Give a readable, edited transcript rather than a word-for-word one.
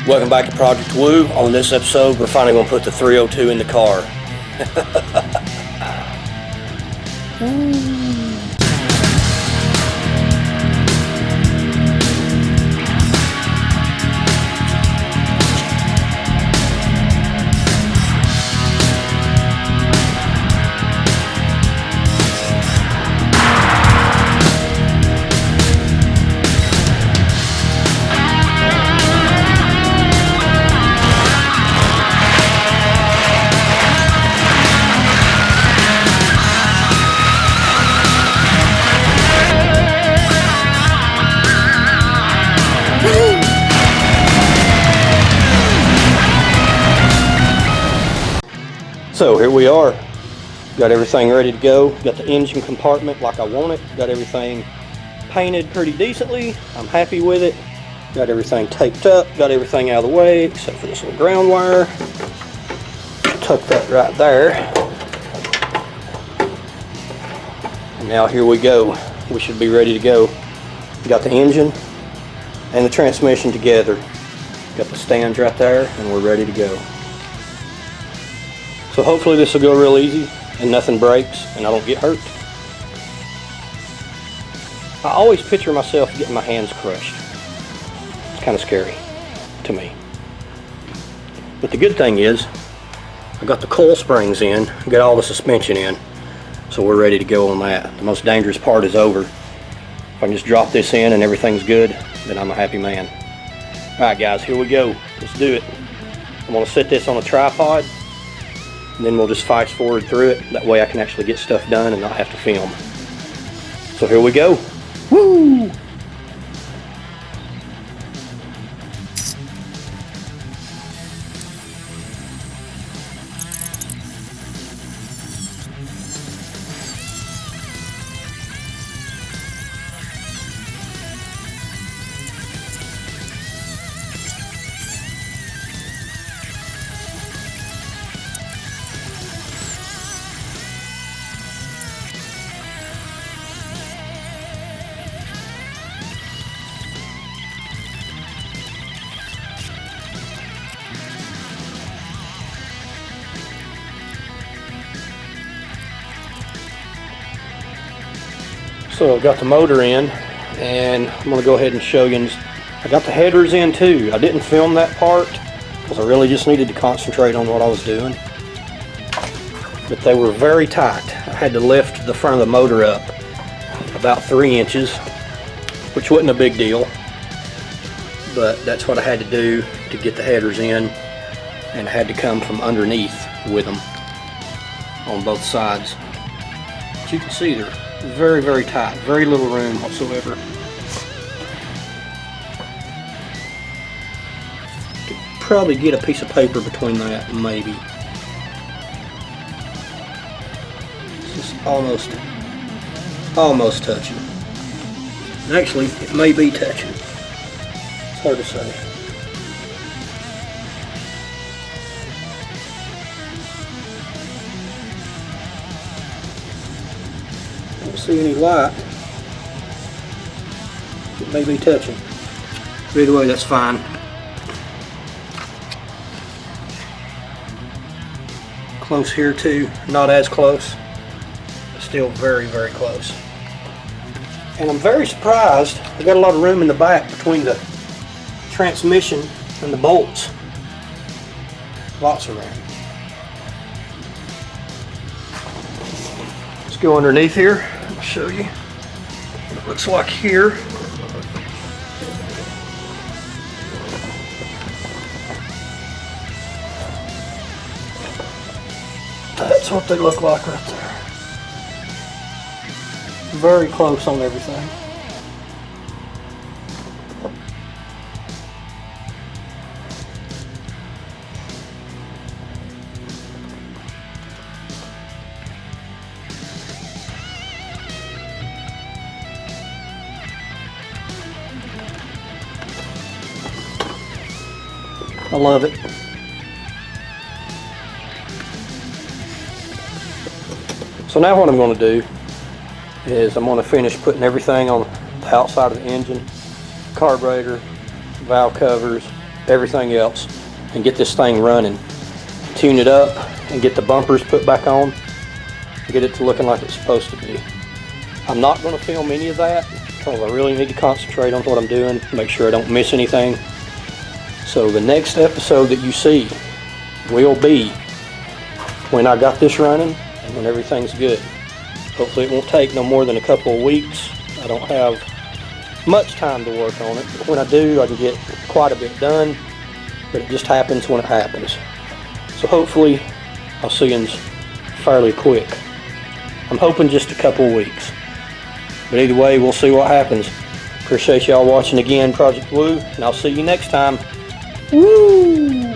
Welcome back to Project Woo. On this episode, we're finally going to put the 302 in the car. So here we are, got everything ready to go, got the engine compartment like I want it, got everything painted pretty decently, I'm happy with it, got everything taped up, got everything out of the way except for this little ground wire, tuck that right there, and now here we go, we should be ready to go. Got the engine and the transmission together, got the stands right there, and we're ready to go. So hopefully this will go real easy and nothing breaks and I don't get hurt. I always picture myself getting my hands crushed. It's kind of scary to me. But the good thing is, I got the coil springs in, got all the suspension in, so we're ready to go on that. The most dangerous part is over. If I can just drop this in and everything's good, then I'm a happy man. Alright guys, here we go. Let's do it. I'm going to set this on a tripod. And then we'll just fast forward through it. That way I can actually get stuff done and not have to film. So here we go. Woo! So I've got the motor in, and I'm going to go ahead and show you. I got the headers in too. I didn't film that part because I really just needed to concentrate on what I was doing. But they were very tight. I had to lift the front of the motor up about 3 inches, which wasn't a big deal. But that's what I had to do to get the headers in, and I had to come from underneath with them on both sides. But you can see they're very, very tight, very little room whatsoever. Could probably get a piece of paper between that, maybe. It's just almost touching. Actually, it may be touching. It's hard to say. See any light, it may be touching. But either way, that's fine. Close here too, not as close, but still very, very close. And I'm very surprised, I got a lot of room in the back between the transmission and the bolts. Lots of room. Let's go underneath here. I'll show you what it looks like here. That's what they look like right there. Very close on everything. I love it. So now what I'm going to do is I'm going to finish putting everything on the outside of the engine, carburetor, valve covers, everything else, and get this thing running. Tune it up and get the bumpers put back on. Get it to looking like it's supposed to be. I'm not going to film any of that because I really need to concentrate on what I'm doing, make sure I don't miss anything. So the next episode that you see will be when I got this running and when everything's good. Hopefully it won't take no more than a couple of weeks. I don't have much time to work on it, but when I do, I can get quite a bit done, but it just happens when it happens. So hopefully I'll see you fairly quick. I'm hoping just a couple of weeks. But either way, we'll see what happens. Appreciate y'all watching again, Project Woo, and I'll see you next time. Woo!